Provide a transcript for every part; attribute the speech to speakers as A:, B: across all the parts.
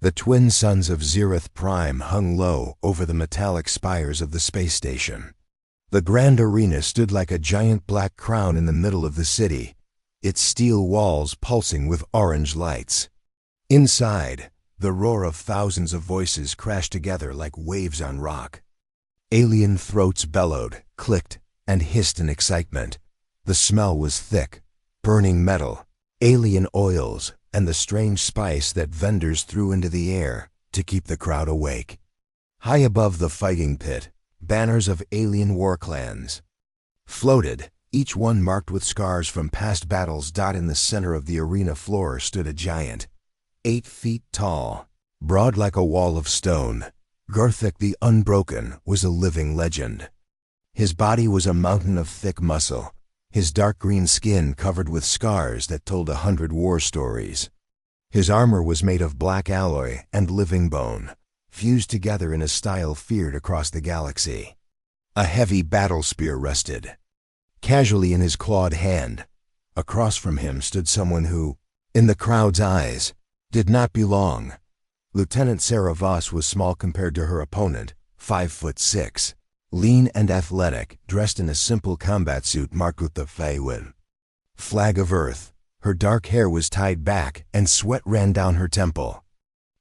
A: The twin suns of Zereth Prime hung low over the metallic spires of the space station. The grand arena stood like a giant black crown in the middle of the city, its steel walls pulsing with orange lights. Inside, the roar of thousands of voices crashed together like waves on rock. Alien throats bellowed, clicked, and hissed in excitement. The smell was thick, burning metal, alien oils, and the strange spice that vendors threw into the air to keep the crowd awake. High above the fighting pit, banners of alien war clans floated, each one marked with scars from past battles. In the center of the arena floor stood a giant, 8 feet tall, broad like a wall of stone. Garthik the Unbroken was a living legend. His body was a mountain of thick muscle, his dark green skin covered with scars that told 100 war stories. His armor was made of black alloy and living bone, fused together in a style feared across the galaxy. A heavy battle spear rested casually in his clawed hand. Across from him stood someone who, in the crowd's eyes, did not belong. Lieutenant Sarah Voss was small compared to her opponent, 5'6", lean and athletic, dressed in a simple combat suit marked with the flag of Earth. Her dark hair was tied back and sweat ran down her temple.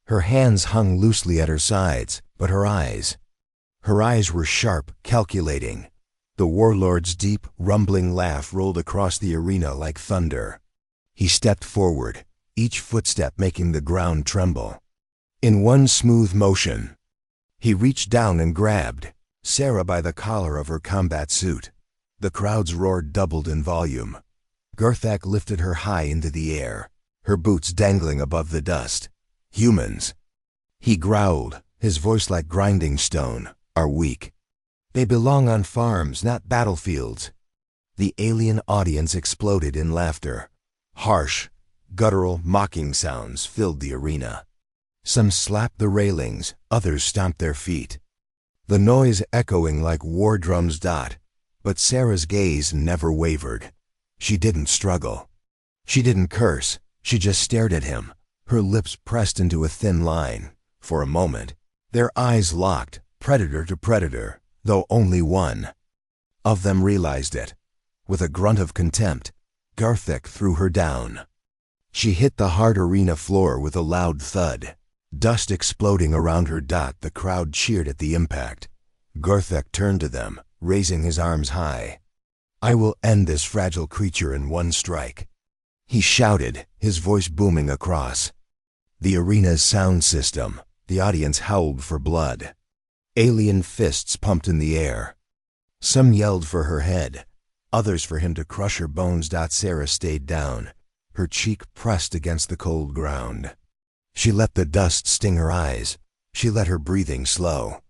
A: Her hands hung loosely at her sides, but her eyes were sharp, calculating. The Warlord's deep, rumbling laugh rolled across the arena like thunder. He stepped forward, each footstep making the ground tremble. In one smooth motion, he reached down and grabbed Sarah by the collar of her combat suit. The crowd's roar doubled in volume. Garthak lifted her high into the air, her boots dangling above the dust. "Humans," he growled, his voice like grinding stone, "are weak. They belong on farms, not battlefields." The alien audience exploded in laughter. Harsh, guttural, mocking sounds filled the arena. Some slapped the railings, others stomped their feet, the noise echoing like war drums. But Sarah's gaze never wavered. She didn't struggle. She didn't curse. She just stared at him, her lips pressed into a thin line. For a moment, their eyes locked, predator to predator, though only one of them realized it. With a grunt of contempt, Garthik threw her down. She hit the hard arena floor with a loud thud, dust exploding around her. The crowd cheered at the impact. Garthik turned to them, raising his arms high. "I will end this fragile creature in one strike," he shouted, his voice booming across the arena's sound system. The audience howled for blood. Alien fists pumped in the air. Some yelled for her head, others for him to crush her bones. Sarah stayed down, her cheek pressed against the cold ground. She let the dust sting her eyes. She let her breathing slow.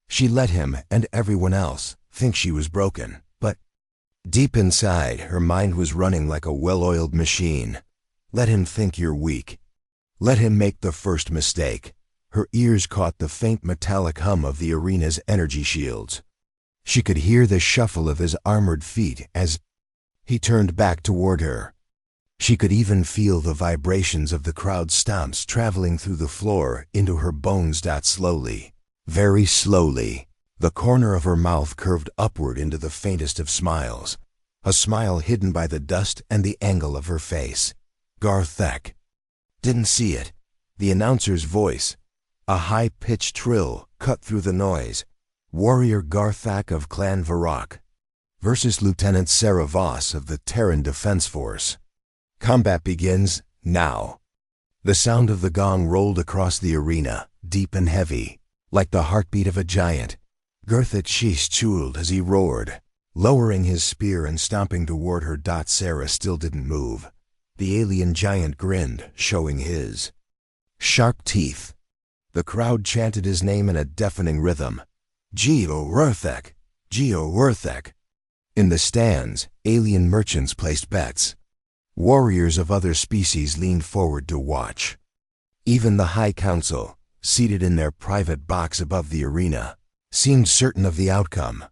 A: She let him and everyone else think she was broken. But deep inside, her mind was running like a well-oiled machine. Let him think you're weak. Let him make the first mistake. Her ears caught the faint metallic hum of the arena's energy shields. She could hear the shuffle of his armored feet as he turned back toward her. She could even feel the vibrations of the crowd's stomps traveling through the floor into her bones. Slowly, very slowly, the corner of her mouth curved upward into the faintest of smiles, a smile hidden by the dust and the angle of her face. Garthak didn't see it. The announcer's voice, a high-pitched trill, cut through the noise. "Warrior Garthak of Clan Varrock versus Lieutenant Sarah Voss of the Terran Defense Force. Combat begins now." The sound of the gong rolled across the arena, deep and heavy, like the heartbeat of a giant. Garthak chewed as he roared, lowering his spear and stomping toward her. Sarah still didn't move. The alien giant grinned, showing his sharp teeth. The crowd chanted his name in a deafening rhythm. "Geo-Werthek! Geo-Werthek!" In the stands, alien merchants placed bets. Warriors of other species leaned forward to watch. Even the High Council, seated in their private box above the arena, seemed certain of the outcome.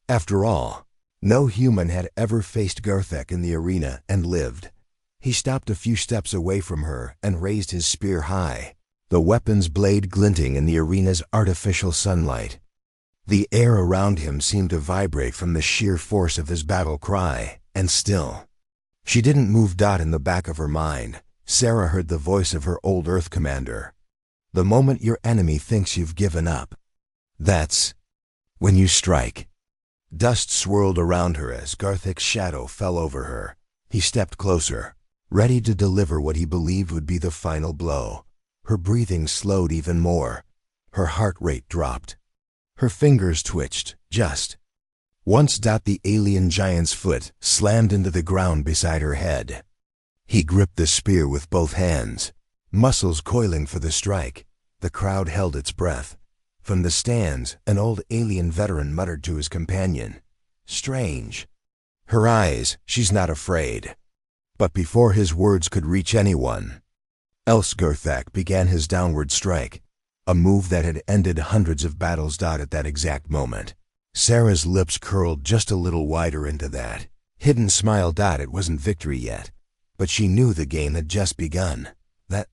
A: After all, no human had ever faced Garthak in the arena and lived. He stopped a few steps away from her and raised his spear high, the weapon's blade glinting in the arena's artificial sunlight. The air around him seemed to vibrate from the sheer force of his battle cry, and still. She didn't move. In the back of her mind, Sarah heard the voice of her old Earth commander. The moment your enemy thinks you've given up, that's when you strike. Dust swirled around her as Garthik's shadow fell over her. He stepped closer, ready to deliver what he believed would be the final blow. Her breathing slowed even more. Her heart rate dropped. Her fingers twitched, just once. The alien giant's foot slammed into the ground beside her head. He gripped the spear with both hands, muscles coiling for the strike. The crowd held its breath. From the stands, an old alien veteran muttered to his companion, "Strange. Her eyes, she's not afraid." But before his words could reach anyone else, Garthik began his downward strike, a move that had ended hundreds of battles. At that exact moment, Sarah's lips curled just a little wider into that hidden smile. It wasn't victory yet, but she knew the game had just begun. That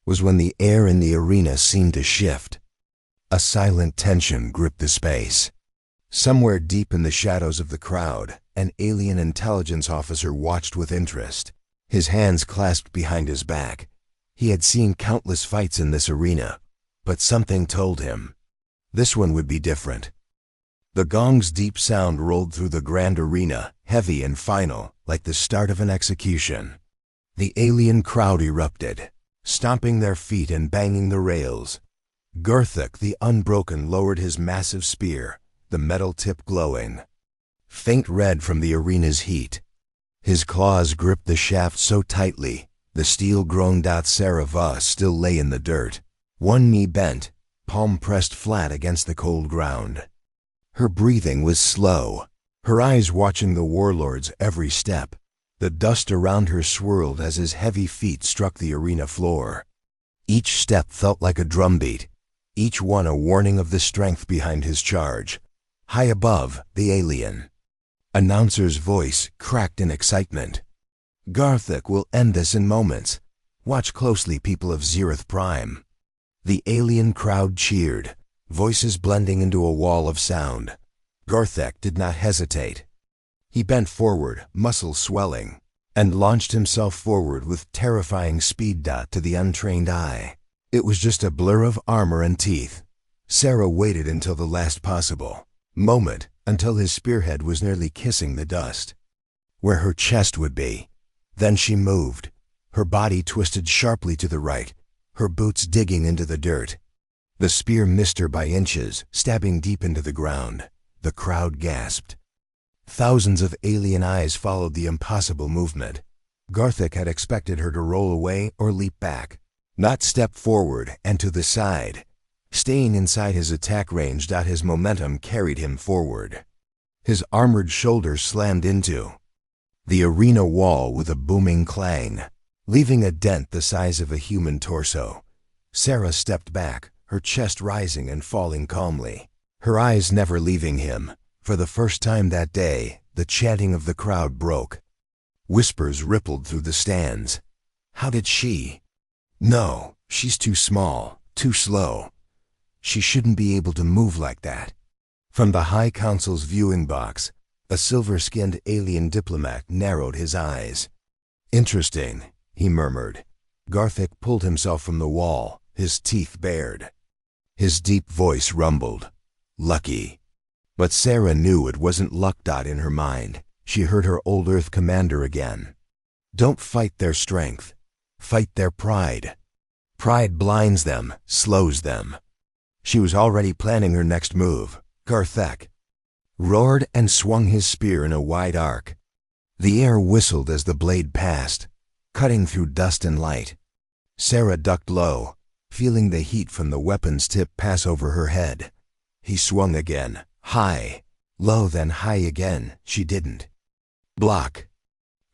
A: was when the air in the arena seemed to shift. A silent tension gripped the space. Somewhere deep in the shadows of the crowd, an alien intelligence officer watched with interest, his hands clasped behind his back. He had seen countless fights in this arena, but something told him this one would be different. The gong's deep sound rolled through the grand arena, heavy and final, like the start of an execution. The alien crowd erupted, stomping their feet and banging the rails. Garthik the Unbroken lowered his massive spear, the metal tip glowing faint red from the arena's heat. His claws gripped the shaft so tightly, the steel groaned. Sarah Voss still lay in the dirt, one knee bent, palm pressed flat against the cold ground. Her breathing was slow, her eyes watching the Warlord's every step. The dust around her swirled as his heavy feet struck the arena floor. Each step felt like a drumbeat, each one a warning of the strength behind his charge. High above, the alien announcer's voice cracked in excitement. "Garthik will end this in moments. Watch closely, people of Zeroth Prime." The alien crowd cheered, voices blending into a wall of sound. Garthik did not hesitate. He bent forward, muscles swelling, and launched himself forward with terrifying speed. To the untrained eye, it was just a blur of armor and teeth. Sarah waited until the last possible moment, until his spearhead was nearly kissing the dust, where her chest would be. Then she moved. Her body twisted sharply to the right, her boots digging into the dirt. The spear missed her by inches, stabbing deep into the ground. The crowd gasped. Thousands of alien eyes followed the impossible movement. Garthik had expected her to roll away or leap back, not step forward and to the side. Staying inside his attack range. His momentum carried him forward. His armored shoulders slammed into the arena wall with a booming clang, leaving a dent the size of a human torso. Sarah stepped back, her chest rising and falling calmly, her eyes never leaving him. For the first time that day, the chanting of the crowd broke. Whispers rippled through the stands. How did she? No, she's too small, too slow. She shouldn't be able to move like that. From the High Council's viewing box, a silver-skinned alien diplomat narrowed his eyes. "Interesting," he murmured. Garthik pulled himself from the wall, his teeth bared. His deep voice rumbled. "Lucky." But Sarah knew it wasn't luck. In her mind, she heard her old Earth commander again. Don't fight their strength. Fight their pride. Pride blinds them, slows them. She was already planning her next move. Garthik roared and swung his spear in a wide arc. The air whistled as the blade passed, cutting through dust and light. Sarah ducked low, feeling the heat from the weapon's tip pass over her head. He swung again. High, low, then high again. She didn't block.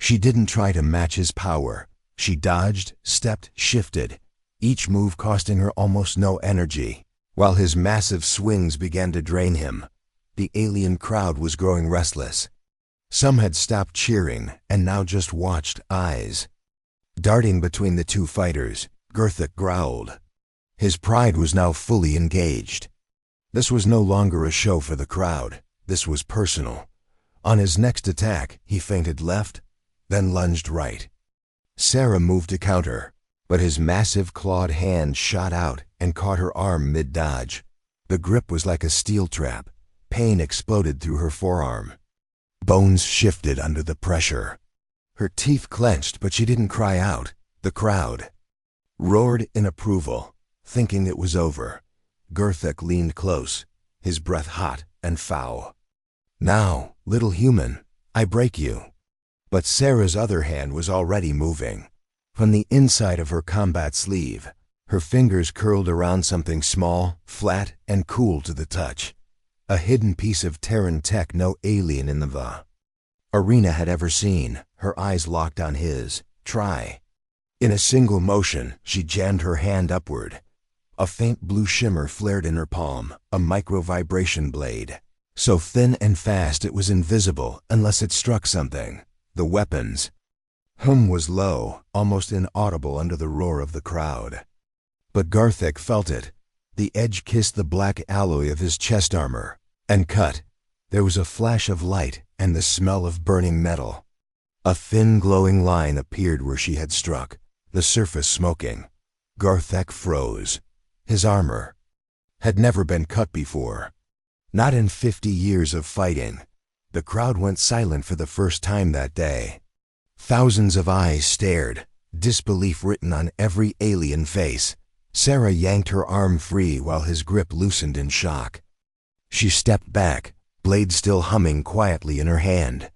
A: She didn't try to match his power. She dodged, stepped, shifted, each move costing her almost no energy. While his massive swings began to drain him, the alien crowd was growing restless. Some had stopped cheering and now just watched, eyes darting between the two fighters. Garthik growled. His pride was now fully engaged. This was no longer a show for the crowd. This was personal. On his next attack, he feinted left, then lunged right. Sarah moved to counter, but his massive clawed hand shot out and caught her arm mid-dodge. The grip was like a steel trap. Pain exploded through her forearm. Bones shifted under the pressure. Her teeth clenched, but she didn't cry out. The crowd roared in approval, thinking it was over. Gerthek leaned close, his breath hot and foul. "Now, little human, I break you." But Sarah's other hand was already moving. From the inside of her combat sleeve, her fingers curled around something small, flat, and cool to the touch. A hidden piece of Terran tech no alien in the arena had ever seen. Her eyes locked on his. "Try." In a single motion, she jammed her hand upward. A faint blue shimmer flared in her palm, a micro-vibration blade. So thin and fast it was invisible unless it struck something. The weapons. Hum was low, almost inaudible under the roar of the crowd. But Gerthek felt it. The edge kissed the black alloy of his chest armor, and cut. There was a flash of light and the smell of burning metal. A thin glowing line appeared where she had struck, the surface smoking. Gerthek froze. His armor had never been cut before. Not in 50 years of fighting. The crowd went silent for the first time that day. Thousands of eyes stared, disbelief written on every alien face. Sarah yanked her arm free while his grip loosened in shock. She stepped back, blade still humming quietly in her hand.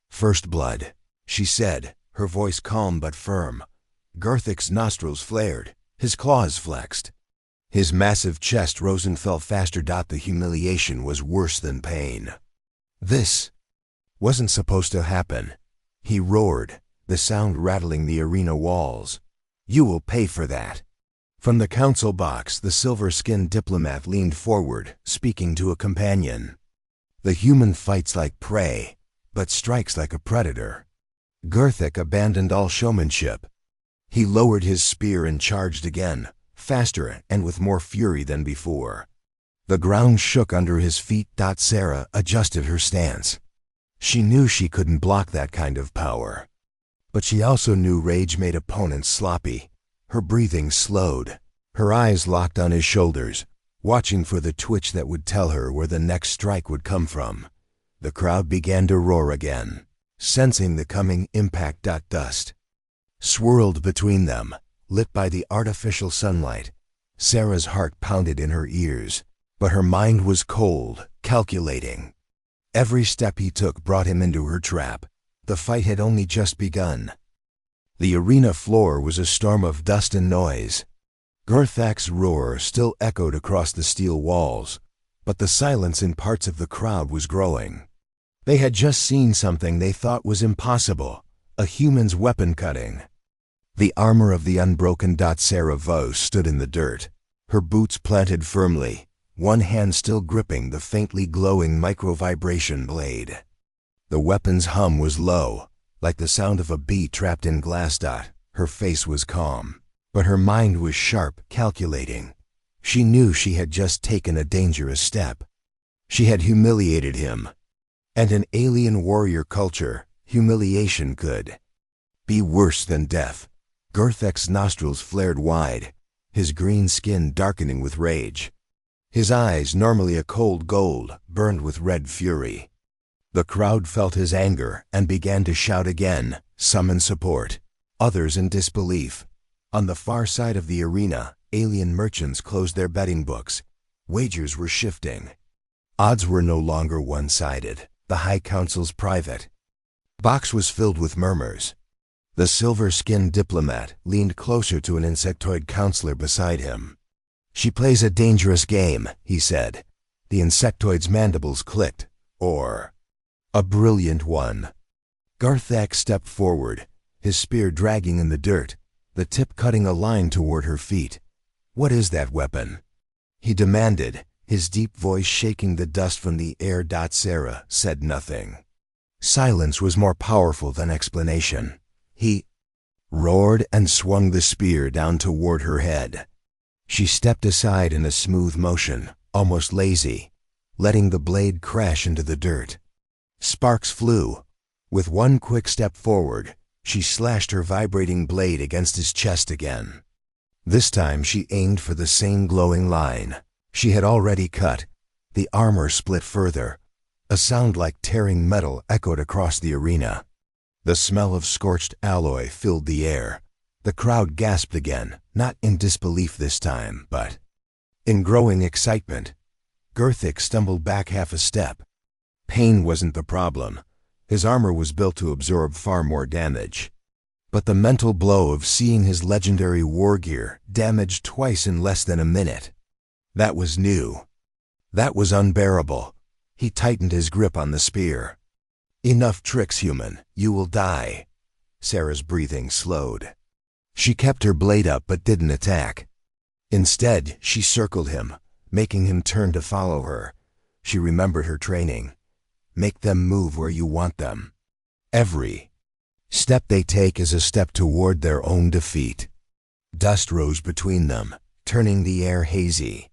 A: "First blood," she said, her voice calm but firm. Gerthek's nostrils flared, his claws flexed. His massive chest rose and fell faster. The humiliation was worse than pain. This wasn't supposed to happen. He roared, the sound rattling the arena walls. "You will pay for that." From the council box, the silver-skinned diplomat leaned forward, speaking to a companion. "The human fights like prey, but strikes like a predator." Gerthek abandoned all showmanship. He lowered his spear and charged again, faster and with more fury than before. The ground shook under his feet. Sarah adjusted her stance. She knew she couldn't block that kind of power. But she also knew rage made opponents sloppy. Her breathing slowed. Her eyes locked on his shoulders, watching for the twitch that would tell her where the next strike would come from. The crowd began to roar again, sensing the coming impact. Dust swirled between them, lit by the artificial sunlight. Sarah's heart pounded in her ears, but her mind was cold, calculating. Every step he took brought him into her trap. The fight had only just begun. The arena floor was a storm of dust and noise. Gerthek's roar still echoed across the steel walls, but the silence in parts of the crowd was growing. They had just seen something they thought was impossible, a human's weapon cutting. The armor of the unbroken. Sarah Vos stood in the dirt, her boots planted firmly, one hand still gripping the faintly glowing micro-vibration blade. The weapon's hum was low, like the sound of a bee trapped in glass. Her face was calm, but her mind was sharp, calculating. She knew she had just taken a dangerous step. She had humiliated him. And in alien warrior culture, humiliation could be worse than death. Gerthek's nostrils flared wide, his green skin darkening with rage. His eyes, normally a cold gold, burned with red fury. The crowd felt his anger and began to shout again, some in support, others in disbelief. On the far side of the arena, alien merchants closed their betting books. Wagers were shifting. Odds were no longer one-sided. The High Council's private box was filled with murmurs. The silver-skinned diplomat leaned closer to an insectoid counselor beside him. "She plays a dangerous game," he said. The insectoid's mandibles clicked. "Or a brilliant one." Gerthek stepped forward, his spear dragging in the dirt, the tip cutting a line toward her feet. "What is that weapon?" he demanded, his deep voice shaking the dust from the air. Sarah said nothing. Silence was more powerful than explanation. He roared and swung the spear down toward her head. She stepped aside in a smooth motion, almost lazy, letting the blade crash into the dirt. Sparks flew. With one quick step forward, she slashed her vibrating blade against his chest again. This time she aimed for the same glowing line she had already cut. The armor split further. A sound like tearing metal echoed across the arena. The smell of scorched alloy filled the air. The crowd gasped again, not in disbelief this time, but in growing excitement. Gurthik stumbled back half a step. Pain wasn't the problem. His armor was built to absorb far more damage. But the mental blow of seeing his legendary war gear damaged twice in less than a minute. That was new. That was unbearable. He tightened his grip on the spear. "Enough tricks, human. You will die." Sarah's breathing slowed. She kept her blade up but didn't attack. Instead, she circled him, making him turn to follow her. She remembered her training. Make them move where you want them. Every step they take is a step toward their own defeat. Dust rose between them, turning the air hazy.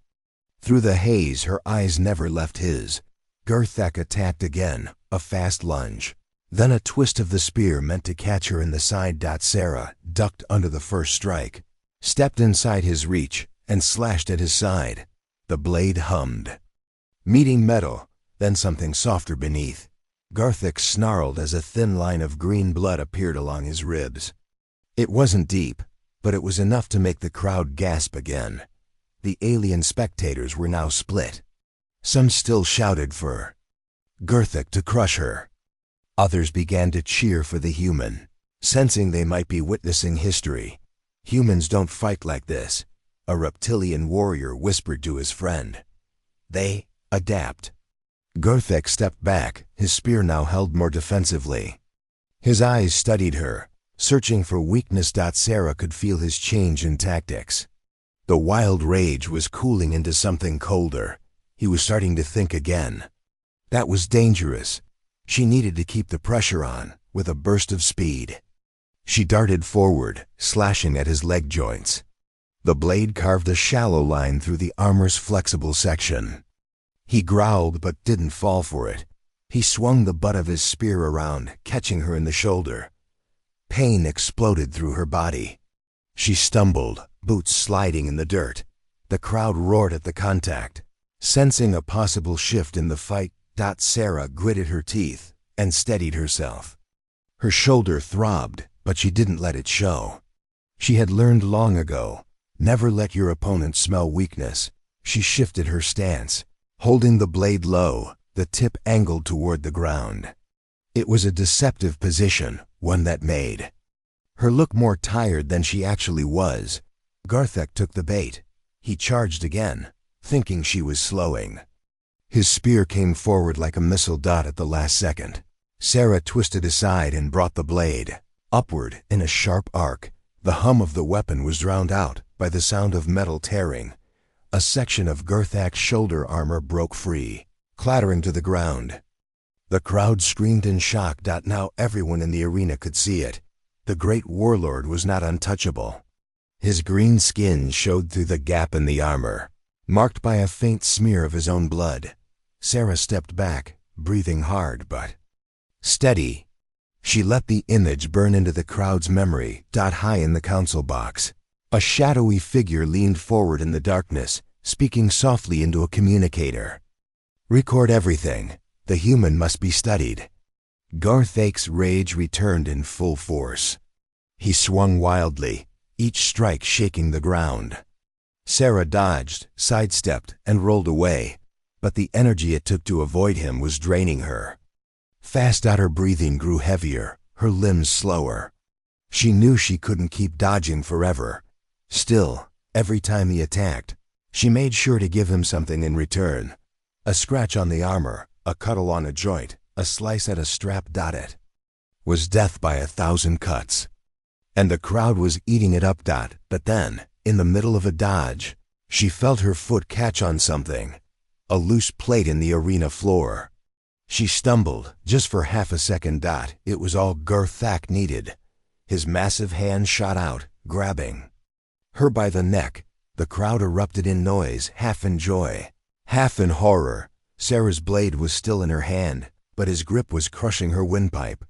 A: Through the haze, her eyes never left his. Gurthik attacked again, a fast lunge. Then a twist of the spear meant to catch her in the side. Sarah ducked under the first strike, stepped inside his reach, and slashed at his side. The blade hummed. Meeting metal, then something softer beneath. Gurthik snarled as a thin line of green blood appeared along his ribs. It wasn't deep, but it was enough to make the crowd gasp again. The alien spectators were now split. Some still shouted for Gurthik to crush her. Others began to cheer for the human, sensing they might be witnessing history. "Humans don't fight like this," a reptilian warrior whispered to his friend. "They adapt." Gurthik stepped back, his spear now held more defensively. His eyes studied her, searching for weakness. Sarah could feel his change in tactics. The wild rage was cooling into something colder. He was starting to think again. That was dangerous. She needed to keep the pressure on, with a burst of speed. She darted forward, slashing at his leg joints. The blade carved a shallow line through the armor's flexible section. He growled but didn't fall for it. He swung the butt of his spear around, catching her in the shoulder. Pain exploded through her body. She stumbled, boots sliding in the dirt. The crowd roared at the contact. Sensing a possible shift in the fight, Sarah gritted her teeth and steadied herself. Her shoulder throbbed, but she didn't let it show. She had learned long ago, never let your opponent smell weakness. She shifted her stance, holding the blade low, the tip angled toward the ground. It was a deceptive position, one that made her look more tired than she actually was. Gurthik took the bait. He charged again, thinking she was slowing. His spear came forward like a missile at the last second. Sarah twisted aside and brought the blade upward in a sharp arc. The hum of the weapon was drowned out by the sound of metal tearing. A section of Gurthik's shoulder armor broke free, clattering to the ground. The crowd screamed in shock. Now everyone in the arena could see it. The great warlord was not untouchable. His green skin showed through the gap in the armor, marked by a faint smear of his own blood. Sarah stepped back, breathing hard but steady. She let the image burn into the crowd's memory. High in the council box, a shadowy figure leaned forward in the darkness, speaking softly into a communicator. "Record everything. The human must be studied." Gurthik's rage returned in full force. He swung wildly, each strike shaking the ground. Sarah dodged, sidestepped, and rolled away, but the energy it took to avoid him was draining her. Fast, her breathing grew heavier, her limbs slower. She knew she couldn't keep dodging forever. Still, every time he attacked, she made sure to give him something in return. A scratch on the armor, a cut along a joint, a slice at a strap. It was death by 1,000 cuts. And the crowd was eating it up. But then, in the middle of a dodge, she felt her foot catch on something, a loose plate in the arena floor. She stumbled, just for half a second. It was all Gurthik needed. His massive hand shot out, grabbing her by the neck. The crowd erupted in noise, half in joy, half in horror. Sarah's blade was still in her hand, but his grip was crushing her windpipe.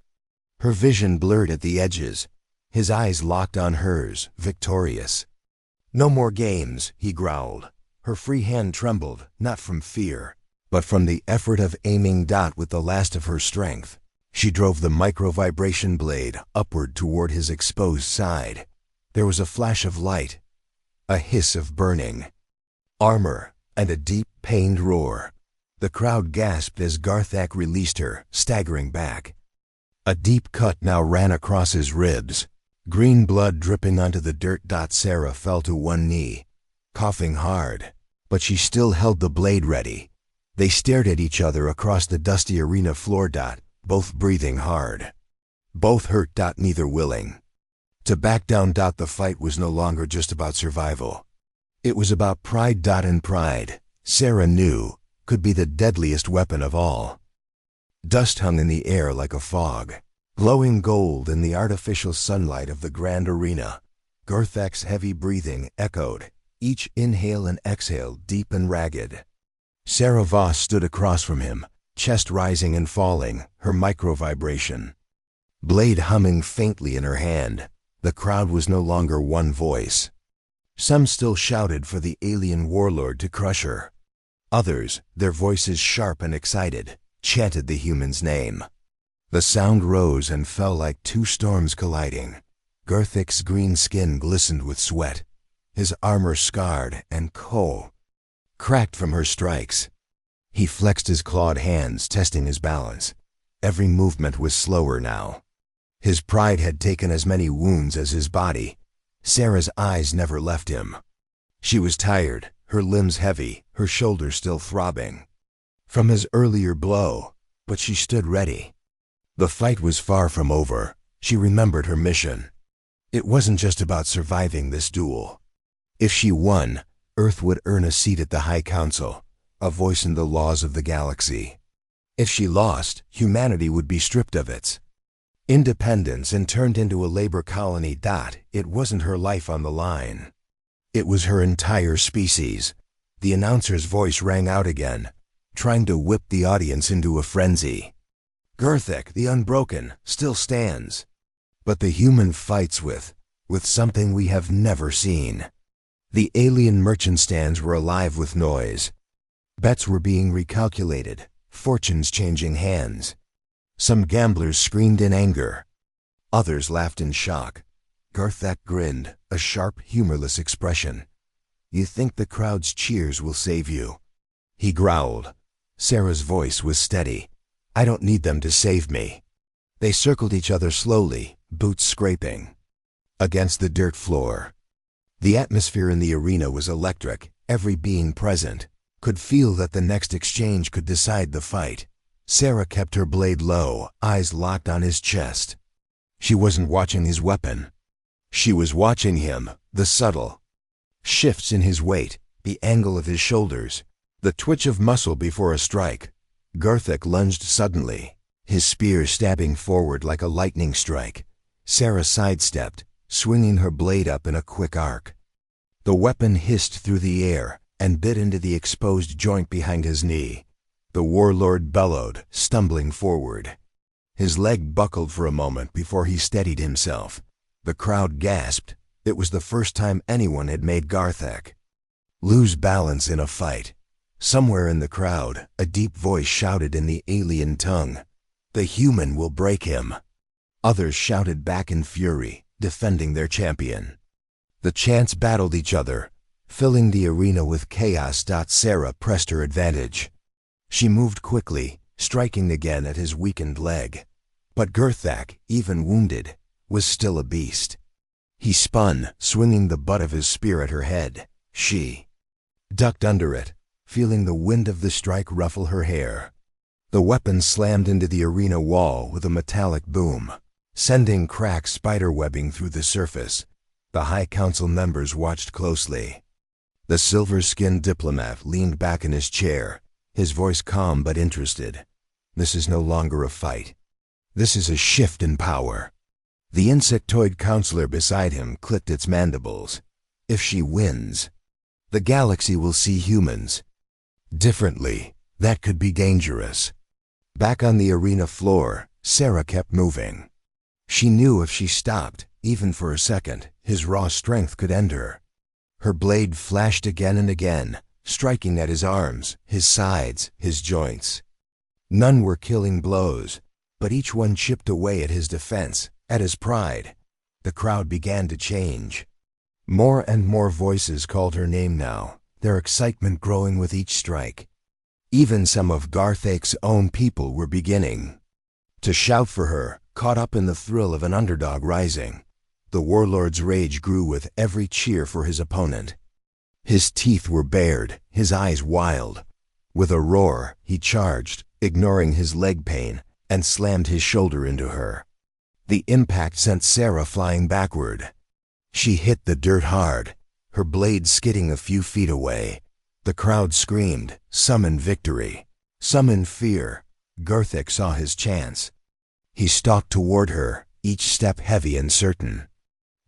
A: Her vision blurred at the edges. His eyes locked on hers, victorious. "No more games," he growled. Her free hand trembled, not from fear, but from the effort of aiming with the last of her strength. She drove the micro-vibration blade upward toward his exposed side. There was a flash of light, a hiss of burning armor, and a deep, pained roar. The crowd gasped as Garthak released her, staggering back. A deep cut now ran across his ribs, green blood dripping onto the dirt. Sarah fell to one knee, coughing hard, but she still held the blade ready. They stared at each other across the dusty arena floor. Both breathing hard, both hurt. Neither willing to back down. The fight was no longer just about survival. It was about pride. And pride, Sarah knew, could be the deadliest weapon of all. Dust hung in the air like a fog, glowing gold in the artificial sunlight of the grand arena. Garthak's heavy breathing echoed, each inhale and exhale deep and ragged. Sarah Voss stood across from him, chest rising and falling, her micro-vibration blade humming faintly in her hand. The crowd was no longer one voice. Some still shouted for the alien warlord to crush her. Others, their voices sharp and excited, chanted the human's name. The sound rose and fell like two storms colliding. Garthak's green skin glistened with sweat, his armor scarred and cracked from her strikes. He flexed his clawed hands, testing his balance. Every movement was slower now. His pride had taken as many wounds as his body. Sarah's eyes never left him. She was tired, her limbs heavy, her shoulders still throbbing from his earlier blow, but she stood ready. The fight was far from over. She remembered her mission. It wasn't just about surviving this duel. If she won, Earth would earn a seat at the High Council, a voice in the laws of the galaxy. If she lost, humanity would be stripped of its independence and turned into a labor colony. It wasn't her life on the line. It was her entire species. The announcer's voice rang out again, trying to whip the audience into a frenzy. Garthak, the Unbroken, still stands. But the human fights with something we have never seen. The alien merchant stands were alive with noise. Bets were being recalculated, fortunes changing hands. Some gamblers screamed in anger. Others laughed in shock. Garthak grinned, a sharp, humorless expression. "You think the crowd's cheers will save you?" he growled. Sarah's voice was steady. "I don't need them to save me." They circled each other slowly, boots scraping against the dirt floor. The atmosphere in the arena was electric. Every being present could feel that the next exchange could decide the fight. Sarah kept her blade low, eyes locked on his chest. She wasn't watching his weapon. She was watching him, the subtle shifts in his weight, the angle of his shoulders, the twitch of muscle before a strike. Garthak lunged suddenly, his spear stabbing forward like a lightning strike. Sarah sidestepped, swinging her blade up in a quick arc. The weapon hissed through the air and bit into the exposed joint behind his knee. The warlord bellowed, stumbling forward. His leg buckled for a moment before he steadied himself. The crowd gasped. It was the first time anyone had made Garthak lose balance in a fight. Somewhere in the crowd, a deep voice shouted in the alien tongue, "The human will break him." Others shouted back in fury, defending their champion. The chants battled each other, filling the arena with chaos. Sarah pressed her advantage. She moved quickly, striking again at his weakened leg. But Garthak, even wounded, was still a beast. He spun, swinging the butt of his spear at her head. She ducked under it, feeling the wind of the strike ruffle her hair. The weapon slammed into the arena wall with a metallic boom, sending cracked spiderwebbing through the surface. The High Council members watched closely. The silver-skinned diplomat leaned back in his chair, his voice calm but interested. "This is no longer a fight. This is a shift in power." The insectoid counselor beside him clicked its mandibles. "If she wins, The galaxy will see humans differently. That could be dangerous. Back on the arena floor, Sarah kept moving. She knew if she stopped, even for a second, his raw strength could end her. Her blade flashed again and again, striking at his arms, his sides, his joints. None were killing blows, but each one chipped away at his defense, at his pride. The crowd began to change. More and more voices called her name now, their excitement growing with each strike. Even some of Garthak's own people were beginning to shout for her, caught up in the thrill of an underdog rising. The Warlord's rage grew with every cheer for his opponent. His teeth were bared, his eyes wild. With a roar, he charged, ignoring his leg pain, and slammed his shoulder into her. The impact sent Sarah flying backward. She hit the dirt hard, her blade skidding a few feet away. The crowd screamed, some in victory, some in fear. Garthak saw his chance. He stalked toward her, each step heavy and certain.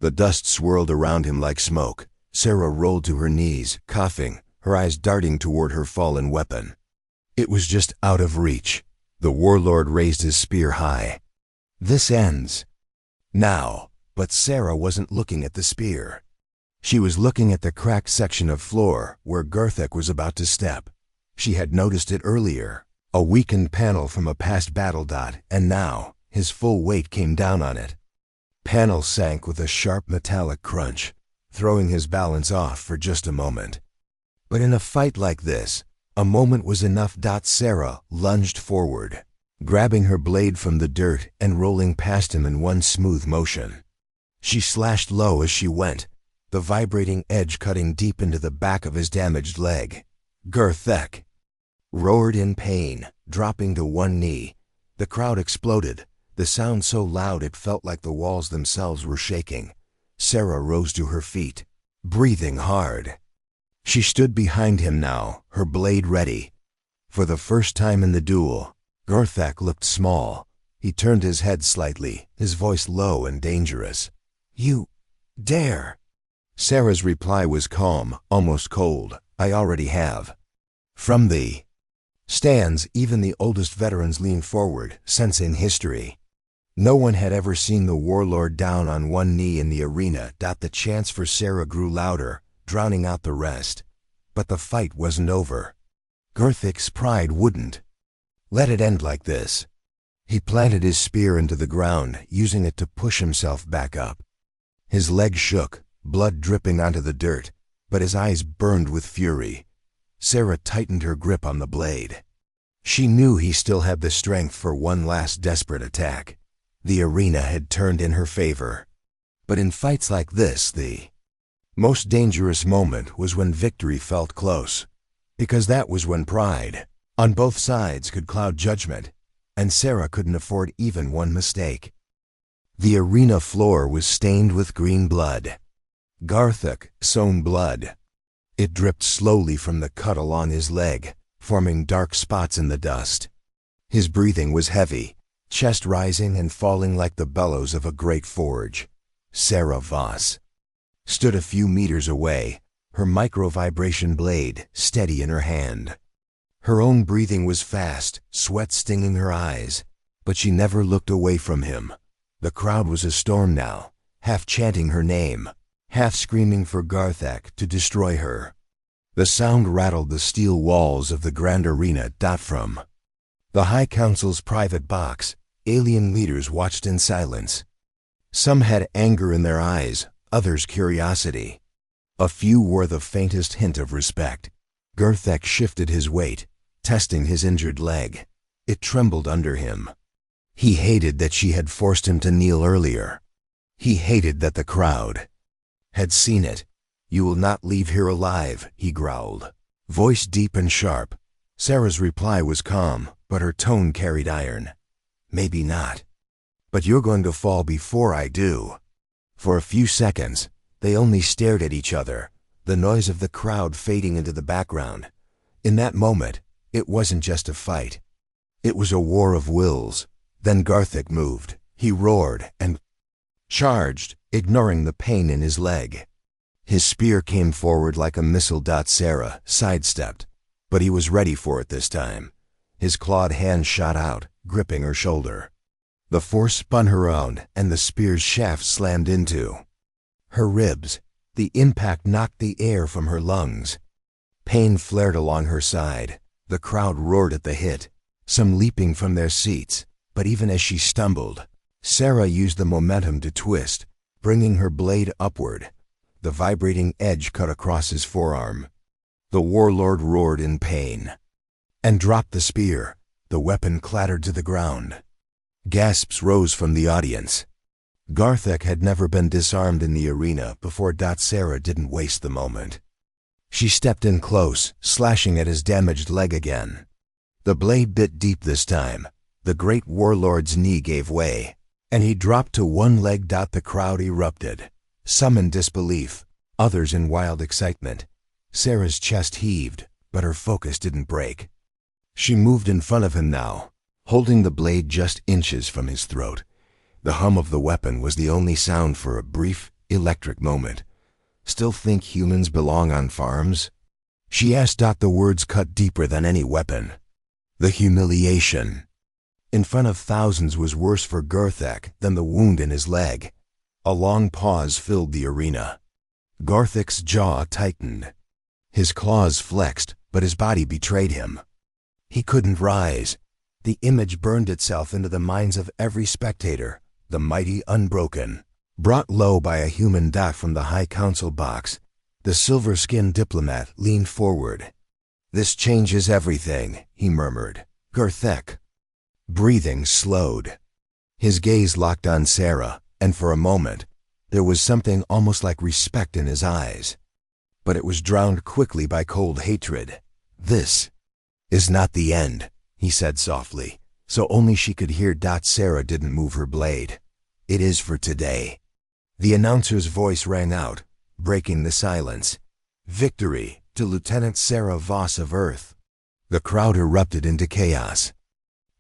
A: The dust swirled around him like smoke. Sarah rolled to her knees, coughing, her eyes darting toward her fallen weapon. It was just out of reach. The Warlord raised his spear high. This ends now, but Sarah wasn't looking at the spear. She was looking at the cracked section of floor where Garthak was about to step. She had noticed it earlier, a weakened panel from a past battle dot, and now his full weight came down on it. Panel sank with a sharp metallic crunch, throwing his balance off for just a moment. But in a fight like this, a moment was enough. Sarah lunged forward, grabbing her blade from the dirt and rolling past him in one smooth motion. She slashed low as she went, the vibrating edge cutting deep into the back of his damaged leg. Garthak roared in pain, dropping to one knee. The crowd exploded, the sound so loud it felt like the walls themselves were shaking. Sarah rose to her feet, breathing hard. She stood behind him now, her blade ready. For the first time in the duel, Garthak looked small. He turned his head slightly, his voice low and dangerous. "You dare?" Sarah's reply was calm, almost cold. "I already have." From the stands, even the oldest veterans leaned forward, sensing history. No one had ever seen the Warlord down on one knee in the arena. The chants for Sarah grew louder, drowning out the rest. But the fight wasn't over. Garthak's pride wouldn't let it end like this. He planted his spear into the ground, using it to push himself back up. His legs shook, blood dripping onto the dirt, but his eyes burned with fury. Sarah tightened her grip on the blade. She knew he still had the strength for one last desperate attack. The arena had turned in her favor. But in fights like this, the most dangerous moment was when victory felt close. Because that was when pride, on both sides, could cloud judgment, and Sarah couldn't afford even one mistake. The arena floor was stained with green blood. Garthak's own blood. It dripped slowly from the cut along his leg, forming dark spots in the dust. His breathing was heavy, chest rising and falling like the bellows of a great forge. Sarah Voss stood a few meters away, her micro-vibration blade steady in her hand. Her own breathing was fast, sweat stinging her eyes, but she never looked away from him. The crowd was a storm now, half chanting her name, half screaming for Garthak to destroy her. The sound rattled the steel walls of the grand arena. From the High Council's private box, alien leaders watched in silence. Some had anger in their eyes, others curiosity. A few wore the faintest hint of respect. Garthak shifted his weight, testing his injured leg. It trembled under him. He hated that she had forced him to kneel earlier. He hated that the crowd had seen it. "You will not leave here alive," he growled, voice deep and sharp. Sarah's reply was calm, but her tone carried iron. "Maybe not. But you're going to fall before I do." For a few seconds, they only stared at each other, the noise of the crowd fading into the background. In that moment, it wasn't just a fight. It was a war of wills. Then Garthak moved. He roared and charged, ignoring the pain in his leg. His spear came forward like a missile. Sarah sidestepped, but he was ready for it this time. His clawed hand shot out, gripping her shoulder. The force spun her around, and the spear's shaft slammed into her ribs. The impact knocked the air from her lungs. Pain flared along her side. The crowd roared at the hit, some leaping from their seats. But even as she stumbled, Sarah used the momentum to twist, bringing her blade upward. The vibrating edge cut across his forearm. The warlord roared in pain and dropped the spear. The weapon clattered to the ground. Gasps rose from the audience. Garthek had never been disarmed in the arena before. Sarah didn't waste the moment. She stepped in close, slashing at his damaged leg again. The blade bit deep this time. The great warlord's knee gave way, and he dropped to one leg. The crowd erupted, some in disbelief, others in wild excitement. Sarah's chest heaved, but her focus didn't break. She moved in front of him now, holding the blade just inches from his throat. The hum of the weapon was the only sound for a brief, electric moment. "Still think humans belong on farms?" she asked. The words cut deeper than any weapon. The humiliation in front of thousands was worse for Garthek than the wound in his leg. A long pause filled the arena. Garthek's jaw tightened. His claws flexed, but his body betrayed him. He couldn't rise. The image burned itself into the minds of every spectator. The mighty unbroken, brought low by a human. From the High Council box, the silver-skinned diplomat leaned forward. "This changes everything," he murmured. Garthek. Breathing slowed. His gaze locked on Sarah, and for a moment, there was something almost like respect in his eyes. But it was drowned quickly by cold hatred. "This is not the end," he said softly, so only she could hear. Sarah didn't move her blade. "It is for today." The announcer's voice rang out, breaking the silence. "Victory to Lieutenant Sarah Voss of Earth." The crowd erupted into chaos.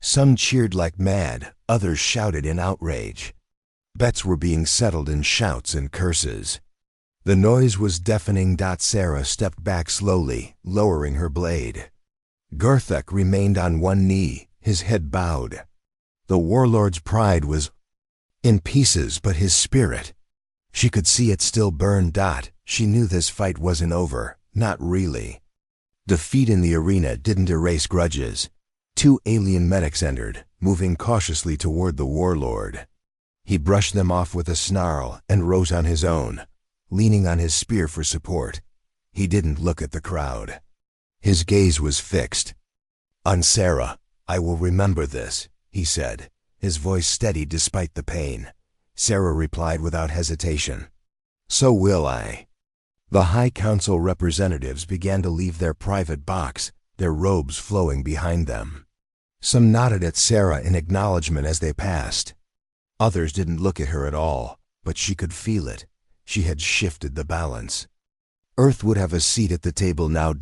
A: Some cheered like mad, others shouted in outrage. Bets were being settled in shouts and curses. The noise was deafening. Sarah stepped back slowly, lowering her blade. Garthek remained on one knee, his head bowed. The warlord's pride was in pieces, but his spirit, she could see it still burn. She knew this fight wasn't over, not really. Defeat in the arena didn't erase grudges. 2 alien medics entered, moving cautiously toward the warlord. He brushed them off with a snarl and rose on his own, leaning on his spear for support. He didn't look at the crowd. His gaze was fixed on Sarah. "I will remember this," he said, his voice steady despite the pain. Sarah replied without hesitation. "So will I." The High Council representatives began to leave their private box, their robes flowing behind them. Some nodded at Sarah in acknowledgement as they passed. Others didn't look at her at all, but she could feel it. She had shifted the balance. Earth would have a seat at the table now.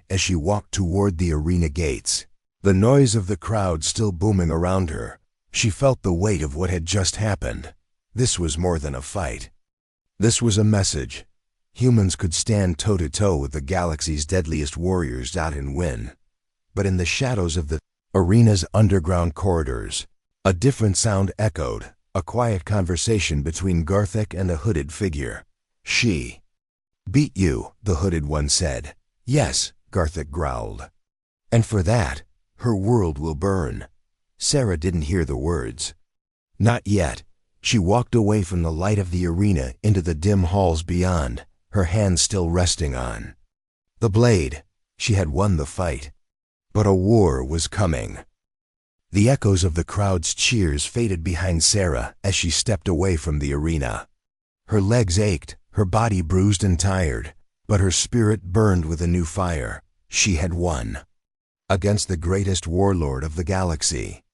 A: As she walked toward the arena gates, the noise of the crowd still booming around her, she felt the weight of what had just happened. This was more than a fight. This was a message. Humans could stand toe-to-toe with the galaxy's deadliest warriors. And win. But in the shadows of the arena's underground corridors, a different sound echoed, a quiet conversation between Garthek and a hooded figure. "She beat you," the hooded one said. "Yes," Garthek growled. "And for that, her world will burn." Sarah didn't hear the words. Not yet. She walked away from the light of the arena into the dim halls beyond, her hand still resting on the blade. She had won the fight. But a war was coming. The echoes of the crowd's cheers faded behind Sarah as she stepped away from the arena. Her legs ached, her body bruised and tired, but her spirit burned with a new fire. She had won against the greatest warlord of the galaxy.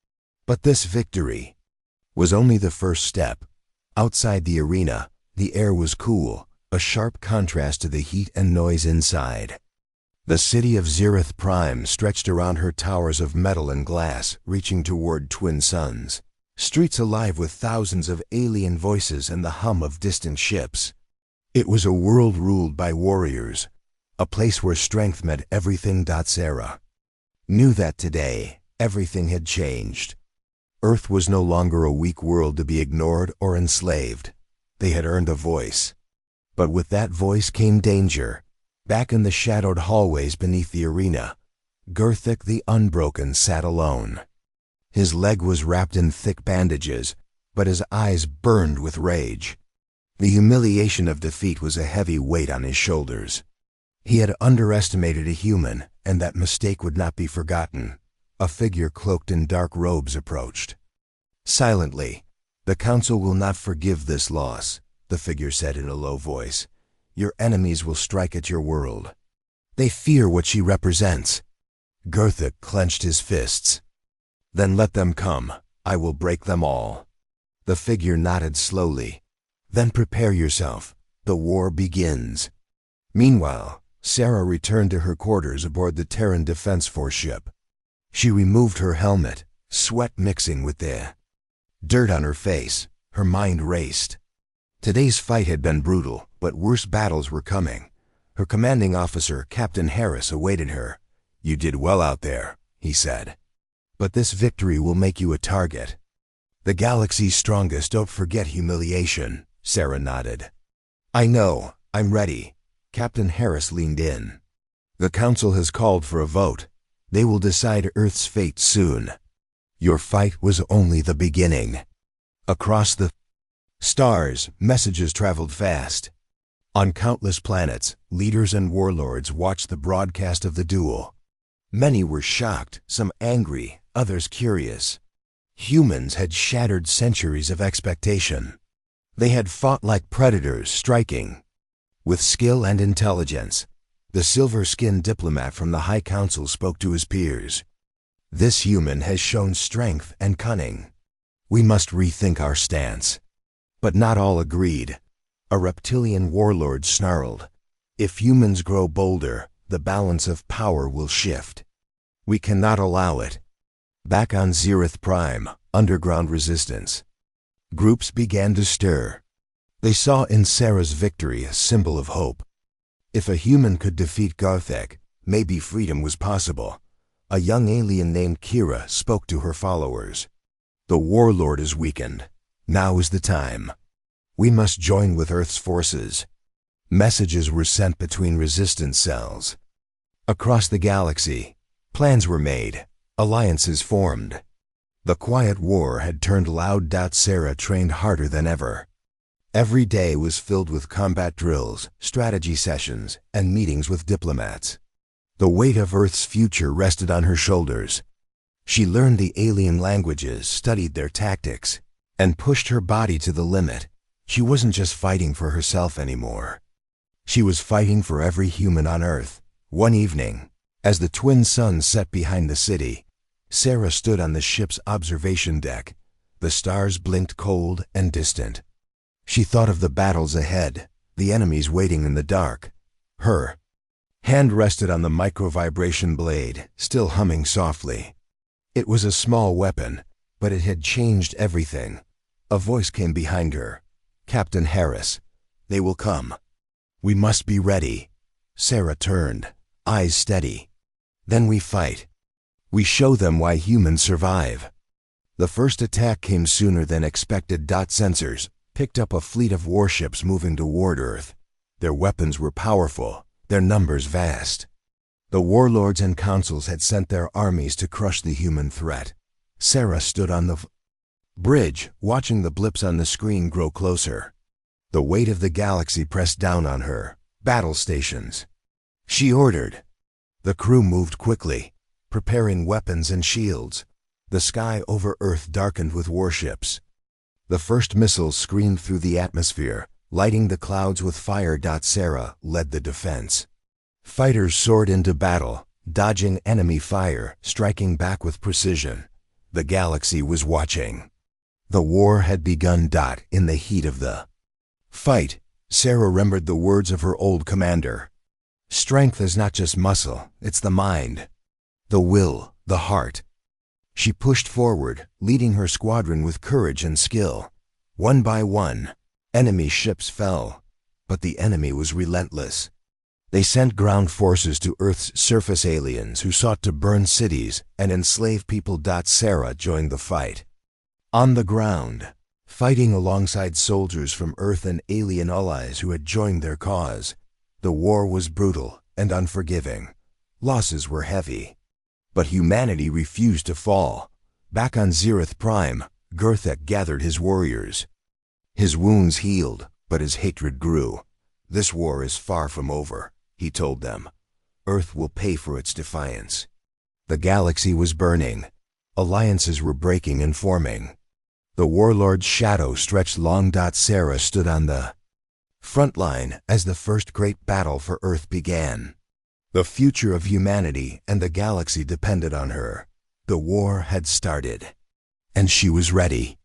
A: But this victory was only the first step. Outside the arena, the air was cool, a sharp contrast to the heat and noise inside. The city of Zereth Prime stretched around her towers of metal and glass, reaching toward twin suns. Streets alive with thousands of alien voices and the hum of distant ships. It was a world ruled by warriors, a place where strength met everything. Sarah knew that today, everything had changed. Earth was no longer a weak world to be ignored or enslaved. They had earned a voice. But with that voice came danger. Back in the shadowed hallways beneath the arena, Gerthic the Unbroken sat alone. His leg was wrapped in thick bandages, but his eyes burned with rage. The humiliation of defeat was a heavy weight on his shoulders. He had underestimated a human, and that mistake would not be forgotten. A figure cloaked in dark robes approached. Silently, "The Council will not forgive this loss," the figure said in a low voice. "Your enemies will strike at your world. They fear what she represents." Gerthic clenched his fists. "Then let them come. I will break them all." The figure nodded slowly. "Then prepare yourself. The war begins." Meanwhile, Sarah returned to her quarters aboard the Terran Defense Force ship. She removed her helmet, sweat mixing with the dirt on her face. Her mind raced. Today's fight had been brutal, but worse battles were coming. Her commanding officer, Captain Harris, awaited her. "You did well out there," he said. "But this victory will make you a target. The galaxy's strongest don't forget humiliation." Sarah nodded. "I know. I'm ready." Captain Harris leaned in. "The Council has called for a vote. They will decide Earth's fate soon. Your fight was only the beginning." Across the stars, messages traveled fast. On countless planets, leaders and warlords watched the broadcast of the duel. Many were shocked, some angry, others curious. Humans had shattered centuries of expectation. They had fought like predators, striking with skill and intelligence. The silver-skinned diplomat from the High Council spoke to his peers. "This human has shown strength and cunning. We must rethink our stance." But not all agreed. A reptilian warlord snarled, "If humans grow bolder, the balance of power will shift. We cannot allow it." Back on Zereth Prime, underground resistance groups began to stir. They saw in Sarah's victory a symbol of hope. If a human could defeat Gerthic, maybe freedom was possible. A young alien named Kira spoke to her followers. "The Warlord is weakened. Now is the time. We must join with Earth's forces." Messages were sent between resistance cells. Across the galaxy, plans were made, alliances formed. The quiet war had turned loud. Sarah trained harder than ever. Every day was filled with combat drills, strategy sessions, and meetings with diplomats. The weight of Earth's future rested on her shoulders. She learned the alien languages, studied their tactics, and pushed her body to the limit. She wasn't just fighting for herself anymore. She was fighting for every human on Earth. One evening, as the twin suns set behind the city, Sarah stood on the ship's observation deck. The stars blinked cold and distant. She thought of the battles ahead, the enemies waiting in the dark. Her hand rested on the micro-vibration blade, still humming softly. It was a small weapon, but it had changed everything. A voice came behind her. "Captain Harris, they will come. We must be ready." Sarah turned, eyes steady. "Then we fight. We show them why humans survive." The first attack came sooner than expected. Sensors picked up a fleet of warships moving toward Earth. Their weapons were powerful, their numbers vast. The warlords and councils had sent their armies to crush the human threat. Sarah stood on the bridge, watching the blips on the screen grow closer. The weight of the galaxy pressed down on her. "Battle stations." She ordered. The crew moved quickly, preparing weapons and shields. The sky over Earth darkened with warships. The first missiles screamed through the atmosphere, lighting the clouds with fire. Sarah led the defense. Fighters soared into battle, dodging enemy fire, striking back with precision. The galaxy was watching. The war had begun. In the heat of the fight, Sarah remembered the words of her old commander. "Strength is not just muscle, it's the mind, the will, the heart." She pushed forward, leading her squadron with courage and skill. One by one, enemy ships fell. But the enemy was relentless. They sent ground forces to Earth's surface aliens who sought to burn cities and enslave people. Sarah joined the fight. On the ground, fighting alongside soldiers from Earth and alien allies who had joined their cause, the war was brutal and unforgiving. Losses were heavy. But humanity refused to fall. Back on Zereth Prime, Gerthek gathered his warriors. His wounds healed, but his hatred grew. "This war is far from over," he told them. "Earth will pay for its defiance." The galaxy was burning. Alliances were breaking and forming. The Warlord's shadow stretched long. Sarah stood on the front line as the first great battle for Earth began. The future of humanity and the galaxy depended on her. The war had started, and she was ready.